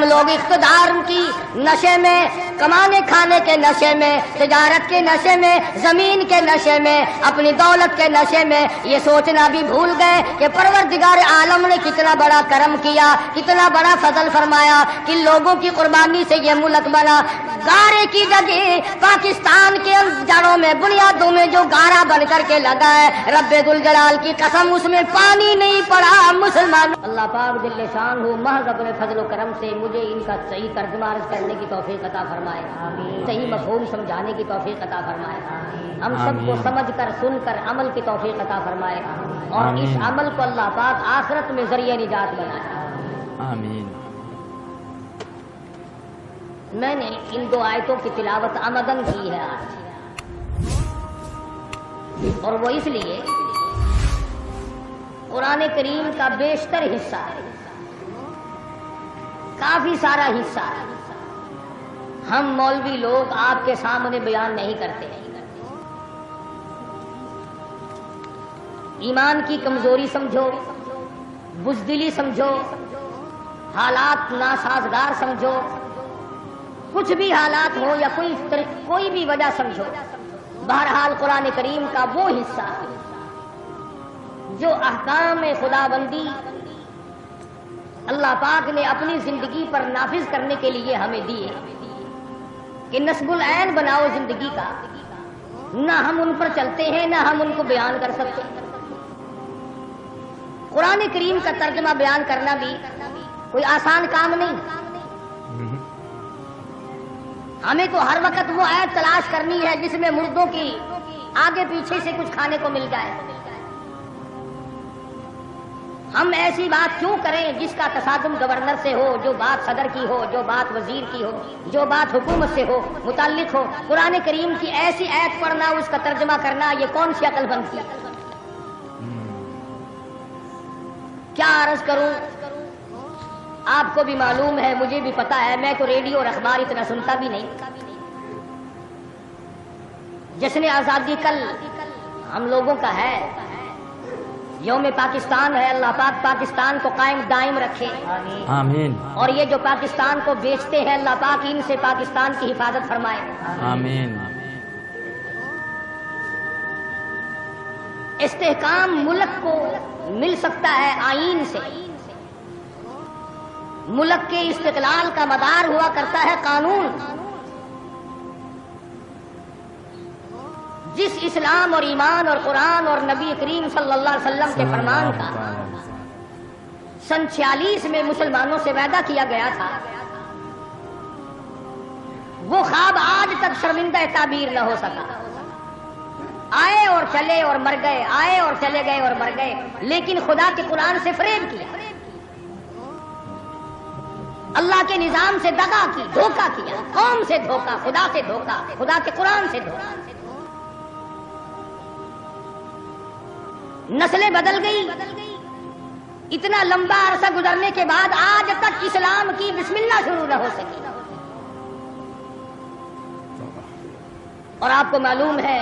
لوگ اقتدار کی نشے میں، کمانے کھانے کے نشے میں، تجارت کے نشے میں، زمین کے نشے میں، اپنی دولت کے نشے میں یہ سوچنا بھی بھول گئے کہ پروردگار عالم نے کتنا بڑا کرم کیا، کتنا بڑا فضل فرمایا، کن لوگوں کی قربانی سے یہ ملک بنا۔ گارے کی جگہ پاکستان کے جڑوں میں، بنیادوں میں جو گارا بن کر کے لگا ہے، رب ذوالجلال کی قسم اس میں پانی نہیں پڑا۔ مسلمان اللہ پاک جل شان ہو محض اپنے فضل و کرم سے مجھے ان کا صحیح ترجمہ عرض کرنے کی توفیق عطا فرمائے، صحیح مفہوم سمجھانے کی توفیق عطا فرمائے، ہم سب کو سمجھ کر سن کر عمل کی توفیق عطا فرمائے، اور اس عمل کو اللہ پاک آخرت میں ذریعہ نجات بنائے۔ آمین۔ میں نے ان دو آیتوں کی تلاوت عمدن کی ہے آج، اور وہ اس لیے قرآن کریم کا بیشتر حصہ، کافی سارا حصہ ہم مولوی لوگ آپ کے سامنے بیان نہیں کرتے۔ ایمان کی کمزوری سمجھو، بزدلی سمجھو، حالات ناسازگار سمجھو، کچھ بھی حالات ہو یا کوئی بھی وجہ سمجھو، بہرحال قرآن کریم کا وہ حصہ جو احکام خدا بندی اللہ پاک نے اپنی زندگی پر نافذ کرنے کے لیے ہمیں دیے کہ نصب العین بناؤ زندگی کا، نہ ہم ان پر چلتے ہیں نہ ہم ان کو بیان کر سکتے۔ قرآن کریم کا ترجمہ بیان کرنا بھی کوئی آسان کام نہیں، ہمیں تو ہر وقت وہ آیت تلاش کرنی ہے جس میں مردوں کی آگے پیچھے سے کچھ کھانے کو مل جائے۔ ہم ایسی بات کیوں کریں جس کا تصادم گورنر سے ہو، جو بات صدر کی ہو، جو بات وزیر کی ہو، جو بات حکومت سے ہو، متعلق ہو۔ قرآن کریم کی ایسی آیت پڑھنا، اس کا ترجمہ کرنا، یہ کون سی عقل بنتی ہے؟ کیا عرض کروں، آپ کو بھی معلوم ہے، مجھے بھی پتا ہے، میں تو ریڈیو اور اخبار اتنا سنتا بھی نہیں۔ جشن آزادی کل ہم لوگوں کا ہے، یوم پاکستان ہے، اللہ پاک پاکستان کو قائم دائم رکھے، آمین۔ اور یہ جو پاکستان کو بیچتے ہیں اللہ پاک ان سے پاکستان کی حفاظت فرمائے، آمین۔ استحکام ملک کو مل سکتا ہے آئین سے، ملک کے استقلال کا مدار ہوا کرتا ہے قانون۔ جس اسلام اور ایمان اور قرآن اور نبی کریم صلی اللہ علیہ وسلم کے فرمان کا سن 46 میں مسلمانوں سے وعدہ کیا گیا تھا، وہ خواب آج تک شرمندہ تعبیر نہ ہو سکا۔ آئے اور چلے اور مر گئے، آئے اور چلے گئے اور مر گئے، لیکن خدا کے قرآن سے فریب کیا، اللہ کے نظام سے دغا کی، دھوکہ کیا، قوم سے دھوکہ، خدا سے دھوکہ، خدا کے قرآن سے دھوکہ۔ نسلیں بدل گئی، اتنا لمبا عرصہ گزرنے کے بعد آج تک اسلام کی بسم اللہ شروع نہ ہو سکی۔ اور آپ کو معلوم ہے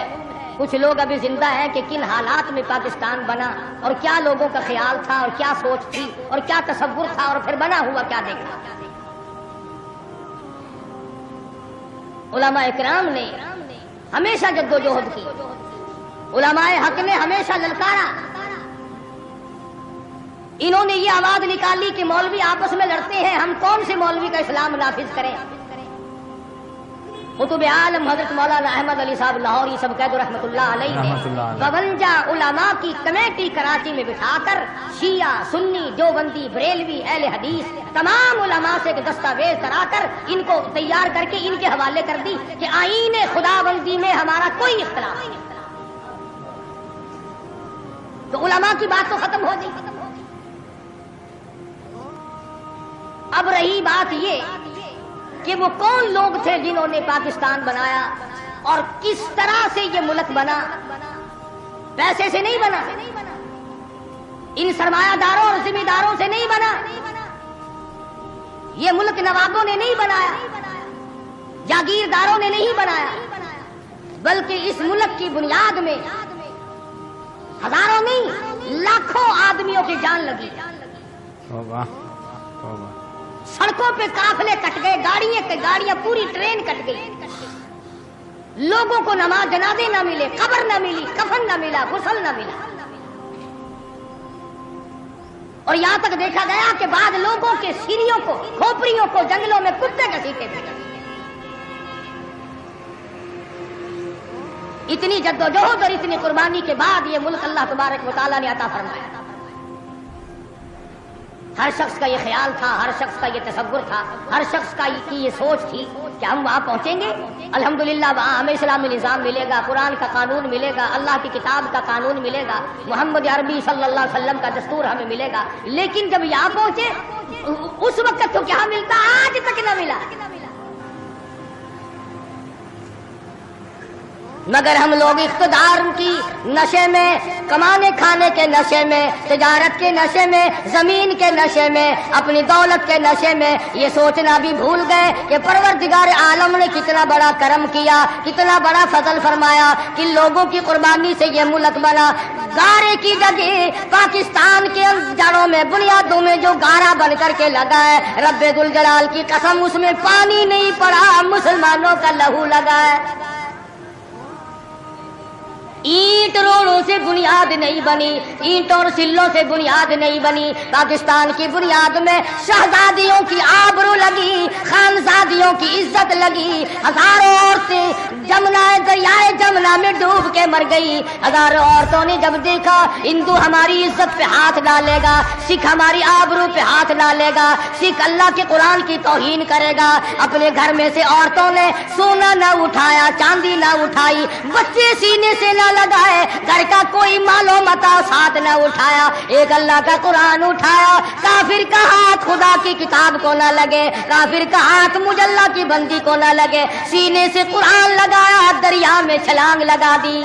کچھ لوگ ابھی زندہ ہیں کہ کن حالات میں پاکستان بنا، اور کیا لوگوں کا خیال تھا، اور کیا سوچ تھی، اور کیا تصور تھا، اور پھر بنا ہوا کیا دیکھا۔ علماء اکرام نے ہمیشہ جدوجہد کی، علماء حق نے ہمیشہ للکارا، انہوں نے یہ آواز نکالی کہ مولوی آپس میں لڑتے ہیں، ہم کون سے مولوی کا اسلام نافذ کریں۔ قطب عالم حضرت مولانا احمد علی صاحب لاہوری سب قید رحمۃ اللہ علیہ نے 52 علماء کی کمیٹی کراچی میں بٹھا کر شیعہ، سنی، دیوبندی، بریلوی، اہل حدیث تمام علماء سے دستاویز کرا کر ان کو تیار کر کے ان کے حوالے کر دی کہ آئین خدا بندی میں ہمارا کوئی اختلاف نہیں۔ تو علماء کی بات تو ختم ہو گئی۔ اب رہی بات یہ کہ وہ کون لوگ تھے جنہوں نے پاکستان بنایا اور کس طرح سے یہ ملک بنا۔ پیسے سے نہیں بنا، ان سرمایہ داروں اور ذمہ داروں سے نہیں بنا، یہ ملک نوابوں نے نہیں بنایا، جاگیرداروں نے نہیں بنایا، بلکہ اس ملک کی بنیاد میں ہزاروں نہیں لاکھوں آدمیوں کی جان لگی۔ سڑکوں پہ قافلے کٹ گئے، گاڑیاں پوری ٹرین کٹ گئی، لوگوں کو نماز جنازے نہ ملے، قبر نہ ملی، کفن نہ ملا، غسل نہ ملا، اور یہاں تک دیکھا گیا کہ بعض لوگوں کے سیریوں کو، کھوپڑیوں کو جنگلوں میں کتے گھسیٹے تھے۔ اتنی جدوجہد اور اتنی قربانی کے بعد یہ ملک اللہ تبارک و تعالیٰ نے عطا فرمایا۔ ہر شخص کا یہ خیال تھا، ہر شخص کا یہ تصور تھا، ہر شخص کا یہ سوچ تھی کہ ہم وہاں پہنچیں گے، الحمدللہ وہاں ہمیں اسلامی نظام ملے گا، قرآن کا قانون ملے گا، اللہ کی کتاب کا قانون ملے گا، محمد عربی صلی اللہ علیہ وسلم کا دستور ہمیں ملے گا۔ لیکن جب یہاں پہنچے اس وقت تو کیا ملتا، آج تک نہ ملا۔ مگر ہم لوگ اقتدار کی نشے میں، کمانے کھانے کے نشے میں، تجارت کے نشے میں، زمین کے نشے میں، اپنی دولت کے نشے میں یہ سوچنا بھی بھول گئے کہ پروردگار عالم نے کتنا بڑا کرم کیا، کتنا بڑا فضل فرمایا کہ لوگوں کی قربانی سے یہ ملک بنا۔ گارے کی جگہ پاکستان کے جڑوں میں، بنیادوں میں جو گارا بن کر کے لگا ہے، رب ذوالجلال کی قسم اس میں پانی نہیں پڑا، مسلمانوں کا لہو لگا ہے۔ اینٹ روڑوں سے بنیاد نہیں بنی، اینٹوں اور سلوں سے بنیاد نہیں بنی، پاکستان کی بنیاد میں شہزادیوں کی آبرو لگی، خانزادیوں کی عزت لگی، ہزاروں عورتیں دریائے جمنا میں ڈوب کے مر گئی۔ ہزاروں عورتوں نے جب دیکھا ہندو ہماری عزت پہ ہاتھ ڈالے گا، سکھ ہماری آبرو پہ ہاتھ ڈالے گا، سکھ اللہ کے قرآن کی توہین کرے گا، اپنے گھر میں سے عورتوں نے سونا نہ اٹھایا، چاندی نہ اٹھائی، بچے سینے سے نہ لگائے، گھر کا کوئی مال و متاع ساتھ نہ اٹھایا، ایک اللہ کا قرآن اٹھایا۔ کافر کا ہاتھ خدا کی کتاب کو نہ لگے، کافر کا ہاتھ مجلہ کی بندی کو نہ لگے، سینے سے قرآن لگایا، دریا میں چھلانگ لگا دی۔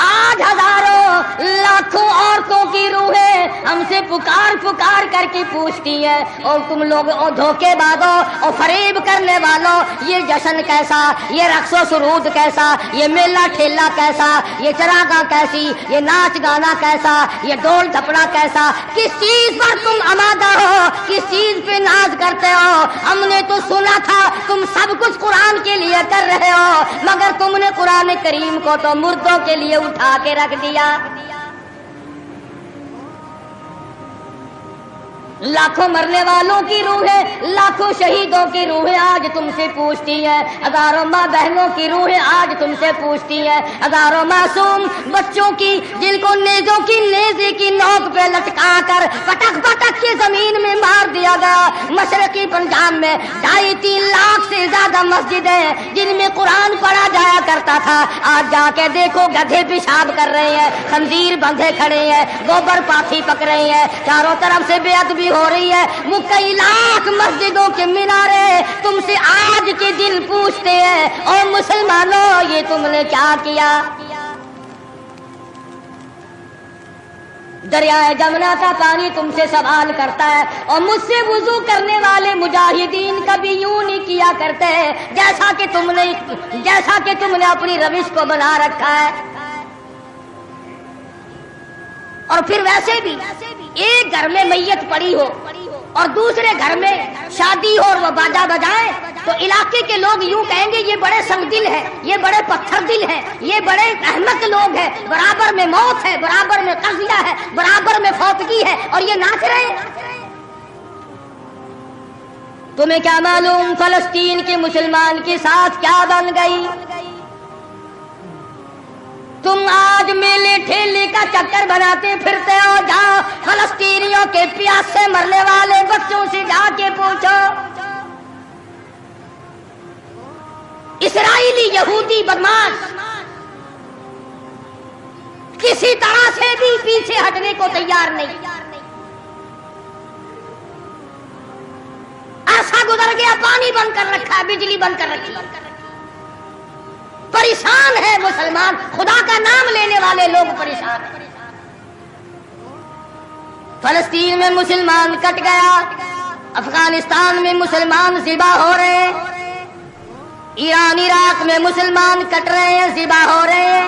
آج ہزاروں لاکھوں عورتوں کی روحیں ہم سے پکار پکار کر کے پوچھتی ہیں، اور تم لوگ دھوکے بازوں اور فریب کرنے والوں، یہ جشن کیسا، یہ رقص و سرود کیسا، یہ میلہ ٹھیلا کیسا، یہ چراغاں کیسی، یہ ناچ گانا کیسا، یہ ڈول ڈھپڑا کیسا، کس چیز پر تم آمادہ ہو، کس چیز پہ ناز کرتے ہو؟ ہم نے تو سنا تھا تم سب کچھ قرآن کے لیے کر رہے ہو، مگر تم نے قرآن کریم کو تو مردوں کے لیے اٹھا کے رکھ دیا۔ لاکھوں مرنے والوں کی روحیں، لاکھوں شہیدوں کی روحیں آج تم سے پوچھتی ہیں، ہزاروں ماں بہنوں کی روحیں آج تم سے پوچھتی ہیں، ہزاروں معصوم بچوں کی جن کو نیزوں کی نیزے کی نوک پہ لٹکا کر پٹک پٹک کے زمین میں مار دیا گیا۔ مشرقی پنجاب میں 2.5-3 لاکھ سے زیادہ مسجدیں جن میں قرآن پڑھا جایا کرتا تھا، آج جا کے دیکھو گدھے پیشاب کر رہے ہیں، خنزیر بندھے کھڑے ہیں، گوبر پاٹھی پک رہے ہیں، چاروں طرف سے بے ادبی ہو رہی ہے۔ وہ کئی لاکھ مسجدوں کے مینارے تم سے آج کے دن پوچھتے ہیں، اور مسلمانوں یہ تم نے کیا کیا؟ دریائے جمنا کا پانی تم سے سوال کرتا ہے، اور مجھ سے وضو کرنے والے مجاہدین کبھی یوں نہیں کیا کرتے جیسا کہ تم نے اپنی روش کو بنا رکھا ہے۔ اور پھر ویسے بھی ایک گھر میں میت پڑی ہو اور دوسرے گھر میں شادی ہو اور وہ باجا بجائے تو علاقے کے لوگ یوں کہیں گے یہ بڑے سنگ دل ہیں، یہ بڑے پتھر دل ہیں، یہ بڑے احمق لوگ ہیں، برابر میں موت ہے، برابر میں قضیہ ہے، برابر میں فوتگی ہے، اور یہ ناچ رہے ہیں۔ تمہیں کیا معلوم فلسطین کے مسلمان کے ساتھ کیا بن گئی؟ تم آج میلے ٹھیلے کا چکر بناتے پھرتے ہو، جاؤ فلسطینیوں کے پیاس سے مرنے والے بچوں سے جا کے پوچھو۔ اسرائیلی یہودی بدماش کسی طرح سے بھی پیچھے ہٹنے کو تیار نہیں۔ عرصہ گزر گیا، پانی بند کر رکھا ہے، بجلی بند کر رکھی ہے، پریشان ہے مسلمان، خدا کا نام لینے والے لوگ پریشان ہیں۔ فلسطین میں مسلمان کٹ گیا، افغانستان میں مسلمان ذبح ہو رہے ہیں، ایران عراق میں مسلمان کٹ رہے ہیں، ذبح ہو رہے ہیں،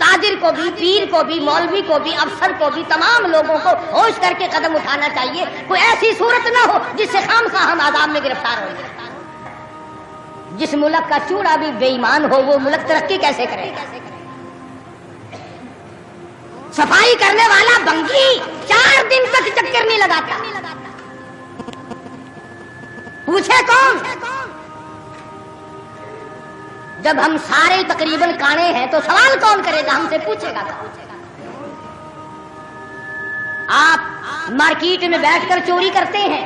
تاجر کو بھی، پیر کو بھی، مولوی کو بھی، افسر کو بھی، تمام لوگوں کو ہوش کر کے قدم اٹھانا چاہیے. کوئی ایسی صورت نہ ہو جس سے خامخواہ ہم عذاب میں گرفتار ہو جائیں. جس ملک کا چوڑا بھی بے ایمان ہو وہ ملک ترقی کیسے کرے گا؟ صفائی کرنے والا بنگی 4 دن تک چکر نہیں لگاتا. پوچھے کون؟ جب ہم سارے تقریباً کانے ہیں تو سوال کون کرے گا؟ ہم سے پوچھے گا. آپ مارکیٹ میں بیٹھ کر چوری کرتے ہیں،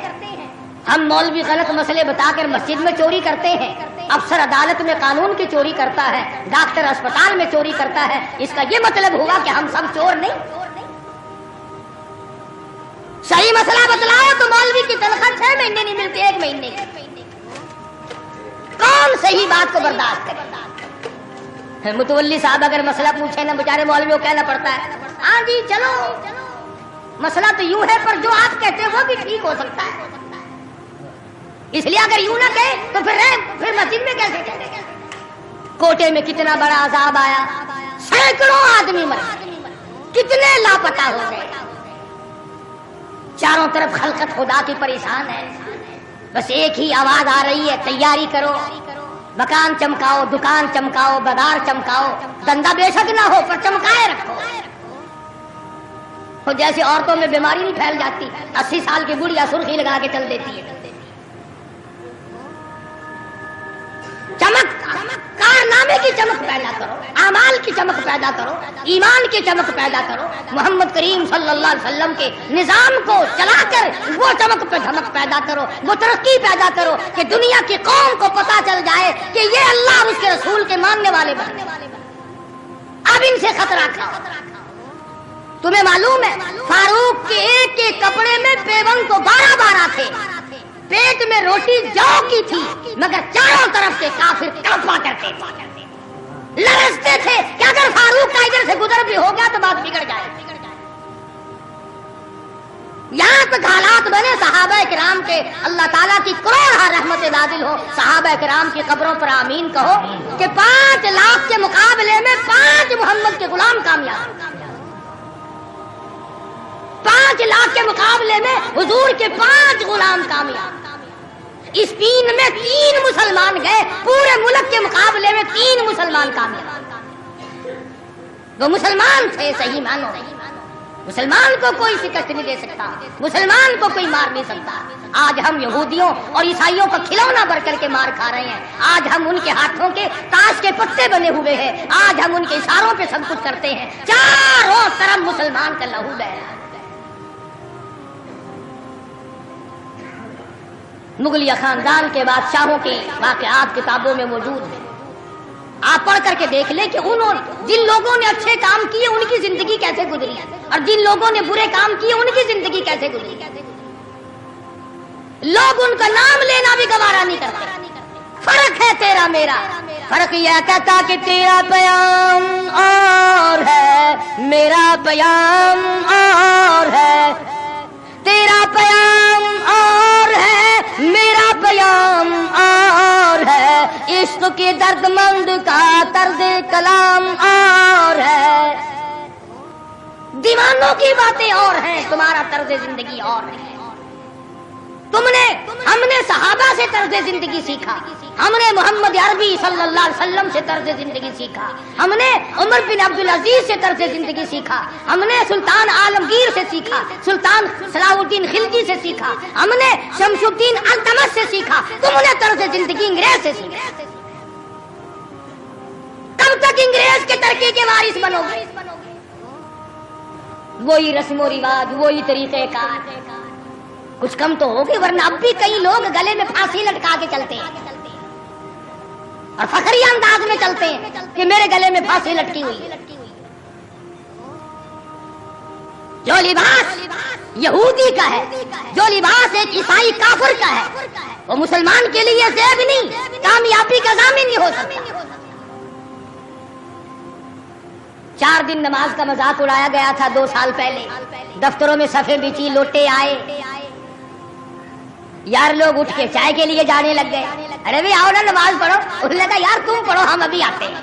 ہم مولوی غلط مسئلے بتا کر مسجد میں چوری کرتے ہیں، افسر عدالت میں قانون کی چوری کرتا ہے، ڈاکٹر اسپتال میں چوری کرتا ہے. اس کا یہ مطلب ہوگا کہ ہم سب چور نہیں؟ صحیح مسئلہ بتلاؤ تو مولوی کی تنخواہ 6 مہینے نہیں ملتی، 1 مہینے کی. کون صحیح بات کو برداشت کرے؟ متولی صاحب اگر مسئلہ پوچھے نا بیچارے مولوی کو کہنا پڑتا ہے ہاں جی چلو مسئلہ تو یوں ہے پر جو آپ کہتے ہیں وہ بھی ٹھیک ہو سکتا ہے. اس لیے اگر یوں نہ کہے تو پھر مسجد میں کیسے کہے؟ کوٹے میں کتنا بڑا عذاب آیا، سینکڑوں آدمی مرے، کتنے لاپتہ ہو گئے. چاروں طرف خلقت خدا کی پریشان ہے. بس ایک ہی آواز آ رہی ہے تیاری کرو، مکان چمکاؤ، دکان چمکاؤ، بازار چمکاؤ، دندہ بے شک نہ ہو پر چمکائے رکھو. تو جیسے عورتوں میں بیماری نہیں پھیل جاتی، 80 سال کی بڑھیا سرخی لگا کے چل دیتی ہے. چمک، کارنامے کی چمک پیدا کرو، اعمال کی چمک پیدا کرو، ایمان کی چمک پیدا کرو. محمد کریم صلی اللہ علیہ وسلم کے نظام کو چلا کر وہ چمک پہ دھمک پیدا کرو، وہ ترقی پیدا کرو کہ دنیا کی قوم کو پتا چل جائے کہ یہ اللہ اور اس کے رسول کے ماننے والے بننے والے. اب ان سے خطرہ کھاؤ. تمہیں معلوم ہے فاروق کے ایک ایک کپڑے میں پیون تو 12 تھے، پیٹ میں روٹی جو کی تھی، مگر چاروں طرف سے کافر کانپا کرتے لرزتے تھے کہ اگر فاروق کا ادھر سے گزر بھی ہو گیا تو بات بگڑ جائے. یہاں تک حالات بنے صحابہ کرام کے اللہ تعالیٰ کی کروڑ رحمت نازل ہو. صحابہ کرام کی قبروں پر آمین کہو کہ 5 لاکھ کے مقابلے میں 5 محمد کے غلام کامیاب. 5 لاکھ کے مقابلے میں حضور کے 5 غلام کامیاب. اسپین میں 3 مسلمان گئے، پورے ملک کے مقابلے میں 3 مسلمان کامیاب. وہ مسلمان تھے صحیح مانو. مسلمان کو کوئی شکست نہیں دے سکتا، مسلمان کو کوئی مار نہیں سکتا. آج ہم یہودیوں اور عیسائیوں کا کھلونا بن کر کے مار کھا رہے ہیں. آج ہم ان کے ہاتھوں کے تاش کے پتے بنے ہوئے ہیں. آج ہم ان کے اشاروں پہ سب کچھ کرتے ہیں. چاروں طرف مسلمان کا لہو بہہ رہا ہے. مغلیہ خاندان کے بادشاہوں کے واقعات کتابوں میں موجود ہیں. آپ پڑھ کر کے دیکھ لیں کہ جن لوگوں نے اچھے کام کیے ان کی زندگی کیسے گزری اور جن لوگوں نے برے کام کیے ان کی زندگی کیسے گزری. لوگ ان کا نام لینا بھی گوارا نہیں کرتے. فرق ہے تیرا میرا. فرق یہ کہتا کہ تیرا پیام اور ہے میرا پیام اور ہے، تیرا پیام اور ہے میرا پیام اور ہے، عشق کے درد مند کا طرز کلام اور ہے. دیوانوں کی باتیں اور ہیں، تمہارا طرز زندگی اور ہے. ہم نے صحابہ سے طرز زندگی سیکھا، ہم نے محمد عربی صلی اللہ علیہ وسلم سے طرز زندگی سیکھا، ہم نے عمر بن عبد العزیز سے طرز زندگی سیکھا، ہم نے سلطان عالمگیر سے سیکھا، سلطان صلاح الدین خلجی سے سیکھا، ہم نے شمس الدین التمش سے سیکھا. تم نے طرز زندگی انگریز سے سیکھا. کب تک انگریز کے ترقی کے وارث بنو گے؟ وہی رسم و رواج، وہی طریقہ کار. کچھ کم تو ہوگی، ورنہ اب بھی کئی لوگ گلے میں پھانسی لٹکا کے چلتے ہیں اور فخری انداز میں چلتے ہیں کہ میرے گلے میں پھانسی لٹکی ہوئی. جو لباس یہودی کا ہے، جو لباس ایک عیسائی کافر کا ہے، وہ مسلمان کے لیے زیب نہیں، کامیابی کا ضامن نہیں ہو سکتا. 4 دن نماز کا مذاق اڑایا گیا تھا 2 سال پہلے. دفتروں میں صفیں بچھی، لوٹے آئے، یار لوگ اٹھ کے چائے کے لیے جانے لگ گئے. ارے بھائی آؤ نا نماز پڑھو. انہوں نے کہا یار تم پڑھو، ہم ابھی آتے ہیں.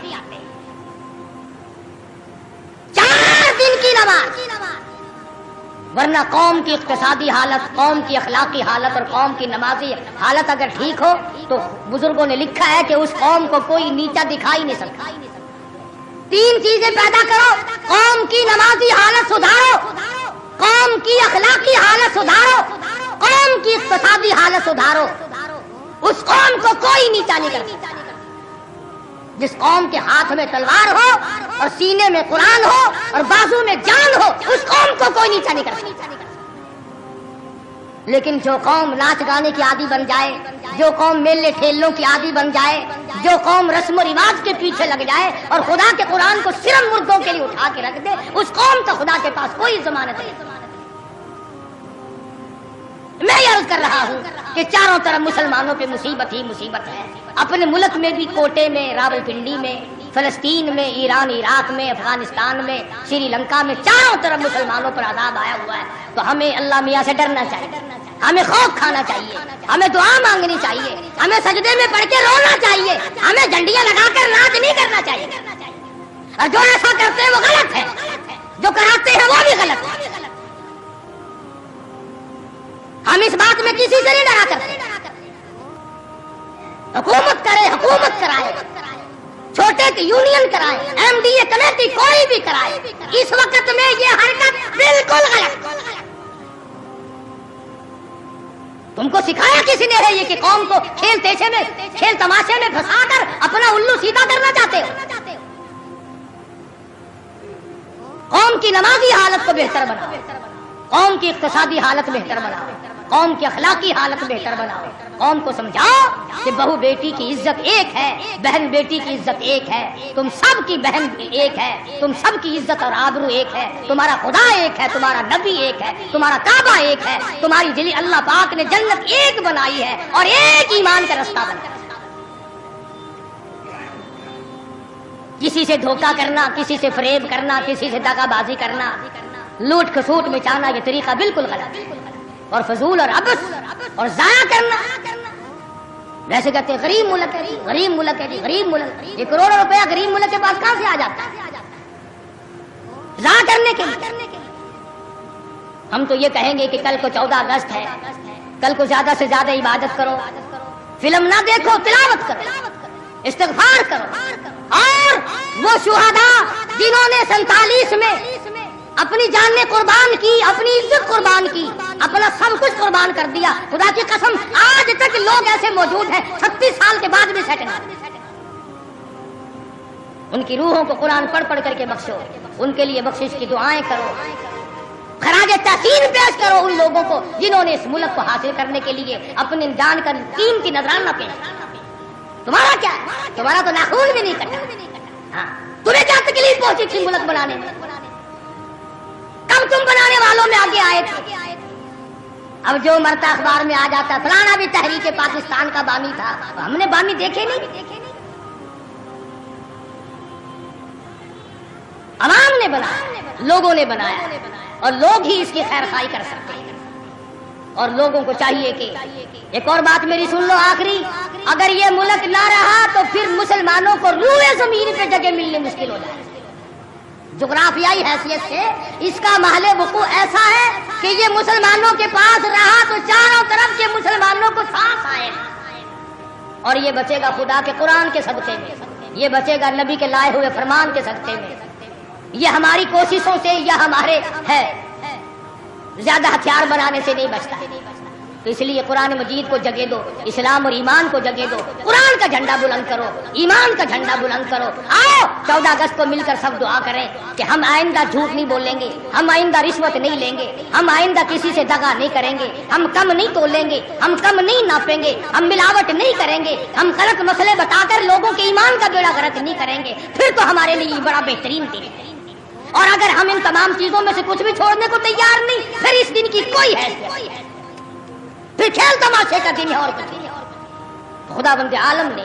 دن کی نماز، ورنہ قوم کی اقتصادی حالت، قوم کی اخلاقی حالت اور قوم کی نمازی حالت اگر ٹھیک ہو تو بزرگوں نے لکھا ہے کہ اس قوم کو کوئی نیچا دکھائی نہیں سکتا۔ 3 چیزیں پیدا کرو، قوم کی نمازی حالت سدھارو، قوم کی اخلاقی حالت سدھارو، قوم کی اقتصادی حالت سدھارو، اس قوم کو کوئی نیچا نہیں کر سکتا۔ جس قوم کے ہاتھ میں تلوار ہو اور سینے میں قرآن ہو اور بازو میں جان ہو، اس قوم کو کوئی نیچا نہیں کر سکتا۔ لیکن جو قوم ناچ گانے کی عادی بن جائے، جو قوم میلے ٹھیلوں کی عادی بن جائے، جو قوم رسم و رواج کے پیچھے لگ جائے اور خدا کے قرآن کو صرف مردوں کے لیے اٹھا کے رکھ دے، اس قوم تو خدا کے پاس کوئی ضمانت نہیں۔ میں یہ عرض کر رہا ہوں کہ چاروں طرف مسلمانوں پہ مصیبت ہی مصیبت ہے۔ اپنے ملک میں بھی کوٹے میں، راولپنڈی میں، فلسطین میں، ایران عراق میں، افغانستان میں، سری لنکا میں، چاروں طرف مسلمانوں پر عذاب آیا ہوا ہے۔ تو ہمیں اللہ میاں سے ڈرنا چاہیے، ہمیں خوف کھانا چاہیے، ہمیں دعا مانگنی چاہیے، ہمیں سجدے میں پڑھ کے رونا چاہیے، ہمیں ڈنڈیاں لگا کر ناچ نہیں کرنا چاہیے۔ اور جو ایسا کرتے ہیں وہ غلط ہے، جو کراتے ہیں وہ بھی غلط ہے۔ ہم اس بات میں کسی سے نہیں ڈرا کرتے۔ حکومت کرے، حکومت کرائے، چھوٹے کی یونین کرائے، ایم ڈی اے کمیٹی کوئی بھی کرائے، اس وقت میں یہ حرکت بالکل غلط۔ تم کو سکھایا کسی نے ہے یہ کہ قوم کو کھیل تیشے میں، کھیل تماشے میں پھنسا کر اپنا الو سیدھا کرنا چاہتے ہو؟ قوم کی نمازی حالت کو بہتر بناؤ، قوم کی اقتصادی حالت بہتر بناؤ، قوم کی اخلاقی حالت بہتر بناؤ، قوم کو سمجھاؤ کہ بہو بیٹی کی عزت ایک ہے، بہن بیٹی کی عزت ایک ہے، تم سب کی بہن ایک ہے، تم سب کی عزت اور آبرو ایک ہے، تمہارا خدا ایک ہے، تمہارا نبی ایک ہے، تمہارا کعبہ ایک ہے، تمہاری جلی اللہ پاک نے جنت ایک بنائی ہے اور ایک ایمان کا رستہ بنایا۔ کسی سے دھوکہ کرنا، کسی سے فریب کرنا، کسی سے دغا بازی کرنا، لوٹ کھسوٹ مچانا، یہ طریقہ بالکل غلط ہے اور فضول اور عبث اور ضائع کرنا۔ ویسے کہتے ہیں غریب ملک ہے، غریب ملک ہے جی، غریب ملک، یہ کروڑوں روپیہ غریب ملک کے پاس کہاں سے آ جاتا ہے ضائع کرنے کے لیے؟ ہم تو یہ کہیں گے کہ کل کو 14 اگست ہے، کل کو زیادہ سے زیادہ عبادت کرو، فلم نہ دیکھو، تلاوت کرو، استغفار کرو، اور وہ شہداء جنہوں نے 47 میں اپنی جانیں قربان کی، اپنی عزت قربان کی، اپنا سب کچھ قربان کر دیا، خدا کی قسم آج تک لوگ ایسے موجود ہیں 36 سال کے بعد بھی سیٹ نہیں۔ ان کی روحوں کو قرآن پڑھ پڑھ کر کے بخشو، ان کے لیے بخشش کی دعائیں کرو، خراج تحسین پیش کرو ان لوگوں کو جنہوں نے اس ملک کو حاصل کرنے کے لیے اپنی جان کا قیمتی نذرانہ پیش کیا۔ تمہارا کیا ہے؟ تمہارا تو ناخون بھی نہیں کٹا۔ ہاں، تمہیں کیا تکلیف پہنچی تھی ملک بنانے میں؟ کب تم بنانے والوں میں آگے آئے تھے؟ اب جو مرتا اخبار میں آ جاتا فلانا بھی تحریک پاکستان کا بانی تھا، ہم نے بانی دیکھے نہیں، عوام نے بنایا، لوگوں نے بنایا، اور لوگ ہی اس کی خیر خواہی کر سکتے ہیں۔ اور لوگوں کو چاہیے کہ ایک اور بات میری سن لو آخری، اگر یہ ملک نہ رہا تو پھر مسلمانوں کو روئے زمین پہ جگہ ملنے مشکل ہو جائے۔ جغرافیائی حیثیت سے اس کا محل وقوع ایسا ہے کہ یہ مسلمانوں کے پاس رہا تو چاروں طرف کے مسلمانوں کو سانس آئے، اور یہ بچے گا خدا کے قرآن کے صدقے میں، یہ بچے گا نبی کے لائے ہوئے فرمان کے صدقے میں، یہ ہماری کوششوں سے یا ہمارے ہے زیادہ ہتھیار بنانے سے نہیں بچتا۔ تو اس لیے قرآن مجید کو جگہ دو، اسلام اور ایمان کو جگہ دو، قرآن کا جھنڈا بلند کرو، ایمان کا جھنڈا بلند کرو۔ آؤ 14 اگست کو مل کر سب دعا کریں کہ ہم آئندہ جھوٹ نہیں بولیں گے، ہم آئندہ رشوت نہیں لیں گے، ہم آئندہ کسی سے دغا نہیں کریں گے، ہم کم نہیں تولیں گے، ہم کم نہیں ناپیں گے، ہم ملاوٹ نہیں کریں گے، ہم غلط مسئلے بتا کر لوگوں کے ایمان کا بیڑا غلط نہیں کریں گے، پھر تو ہمارے لیے بڑا بہترین دن ہے۔ اور اگر ہم ان تمام چیزوں میں سے کچھ بھی چھوڑنے کو تیار نہیں، پھر اس دن کی کوئی حیثیت نہیں، پھر کھیل تماشے کا دن ہے اور کچھ نہیں۔ خدا بند عالم نے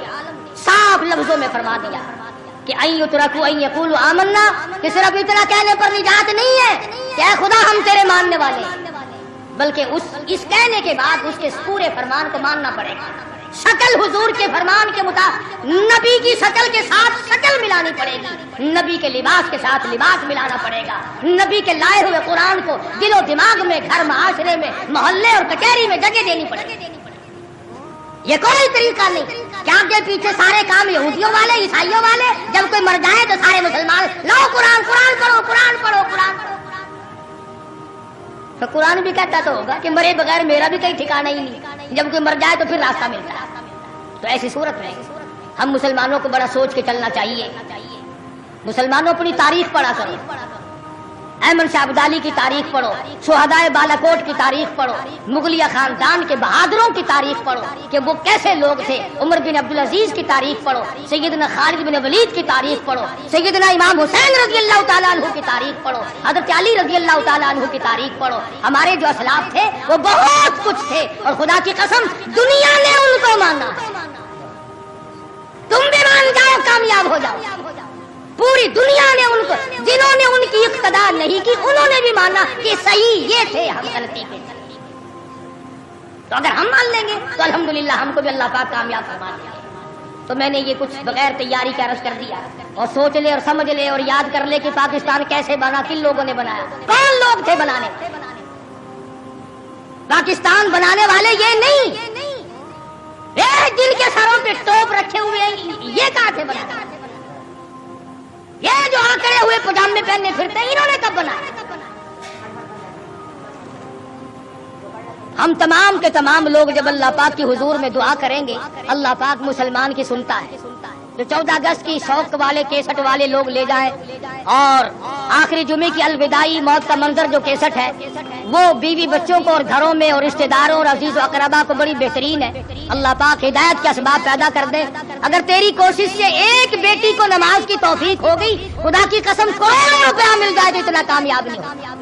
صاف لفظوں میں فرما دیا کہ ان یترکوا ان یقولوا آمنا، کہ صرف اتنا کہنے پر نجات نہیں ہے کہ اے خدا ہم تیرے ماننے والے، بلکہ اس کہنے کے بعد اس کے پورے فرمان کو ماننا پڑے گا، شکل حضور کے فرمان کے مطابق نبی کی شکل کے ساتھ شکل ملانی پڑے گی، نبی کے لباس کے ساتھ لباس ملانا پڑے گا، نبی کے لائے ہوئے قرآن کو دل و دماغ میں، گھر معاشرے میں، محلے اور کچہری میں جگہ دینی پڑے گی۔ یہ کوئی طریقہ نہیں کہ آگے پیچھے سارے کام یہودیوں والے، عیسائیوں والے، جب کوئی مر جائے تو سارے مسلمان لاؤ قرآن پڑھو، قرآن پڑھو۔ تو قرآن بھی کہتا تو ہوگا کہ مرے بغیر میرا بھی کہیں ٹھکانہ ہی نہیں، جب کوئی مر جائے تو پھر راستہ ملتا ہے۔ تو ایسی صورت میں ہم مسلمانوں کو بڑا سوچ کے چلنا چاہیے۔ مسلمانوں اپنی تاریخ پڑھا کرو، احمد شاہ ابدالی کی تاریخ پڑھو، شہدائے بالاکوٹ کی تاریخ پڑھو، مغلیہ خاندان کے بہادروں کی تاریخ پڑھو کہ وہ کیسے لوگ تھے، عمر بن عبدالعزیز کی تاریخ پڑھو، سیدنا خالد بن ولید کی تاریخ پڑھو، سیدنا امام حسین رضی اللہ تعالیٰ عنہ کی تاریخ پڑھو، حضرت علی رضی اللہ تعالیٰ عنہ کی تاریخ پڑھو۔ ہمارے جو اسلاف تھے وہ بہت کچھ تھے، اور خدا کی قسم دنیا نے ان کو مانا، تم بھی مان جاؤ کامیاب ہو جاؤ۔ پوری دنیا نے ان کو، جنہوں نے ان کی اقتدا نہیں کی، انہوں نے بھی مانا کہ صحیح یہ تھے، ہم غلطی پہ چلے۔ تو اگر ہم مان لیں گے تو الحمدللہ ہم کو بھی اللہ پاک کامیاب فرما دے گا۔ تو میں نے یہ کچھ بغیر تیاری کے عرض کر دیا، اور سوچ لے اور سمجھ لے اور یاد کر لے کہ پاکستان کیسے بنا، کن لوگوں نے بنایا، کون لوگ تھے بنانے۔ پاکستان بنانے والے یہ نہیں، جن کے سروں پہ ٹوپ رکھے ہوئے ہیں، یہ کہاں تھے بنانے؟ یہ جو آکڑے ہوئے پجامے پہننے پھرتے ہیں، انہوں نے کب بنایا؟ ہم تمام کے تمام لوگ جب اللہ پاک کی حضور میں دعا کریں گے، اللہ پاک مسلمان کی سنتا ہے۔ جو 14 اگست کی شوق والے کیسٹ والے لوگ لے جائیں، اور آخری جمعے کی الوداعی موت کا منظر جو کیسٹ ہے وہ بیوی بچوں کو اور گھروں میں اور رشتہ داروں اور عزیز و اقربا کو بڑی بہترین ہے۔ اللہ پاک ہدایت کے اسباب پیدا کر دے۔ اگر تیری کوشش سے ایک بیٹی کو نماز کی توفیق ہو گئی، خدا کی قسم کروڑوں روپیہ مل جائے تو اتنا کامیاب نہیں ہو۔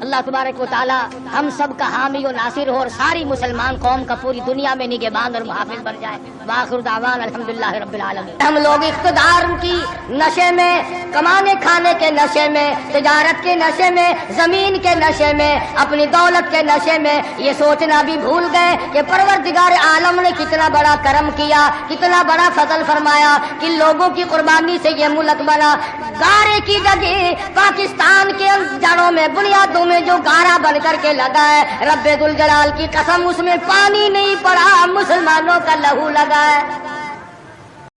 اللہ تبارک و تعالی ہم سب کا حامی و ناصر ہو، اور ساری مسلمان قوم کا پوری دنیا میں نگہبان اور محافظ بن جائے۔ وآخر دعوانا الحمدللہ رب العالمین۔ ہم لوگ اقتدار کی نشے میں، کمانے کھانے کے نشے میں، تجارت کے نشے میں، زمین کے نشے میں، اپنی دولت کے نشے میں یہ سوچنا بھی بھول گئے کہ پروردگار عالم نے کتنا بڑا کرم کیا، کتنا بڑا فضل فرمایا، کہ لوگوں کی قربانی سے یہ ملک بنا۔ گارے کی جگہ پاکستان کے جڑوں میں، بنیادوں میں جو گارا بن کر کے لگا ہے، رب ذوالجلال کی قسم اس میں پانی نہیں پڑا، مسلمانوں کا لہو لگا ہے۔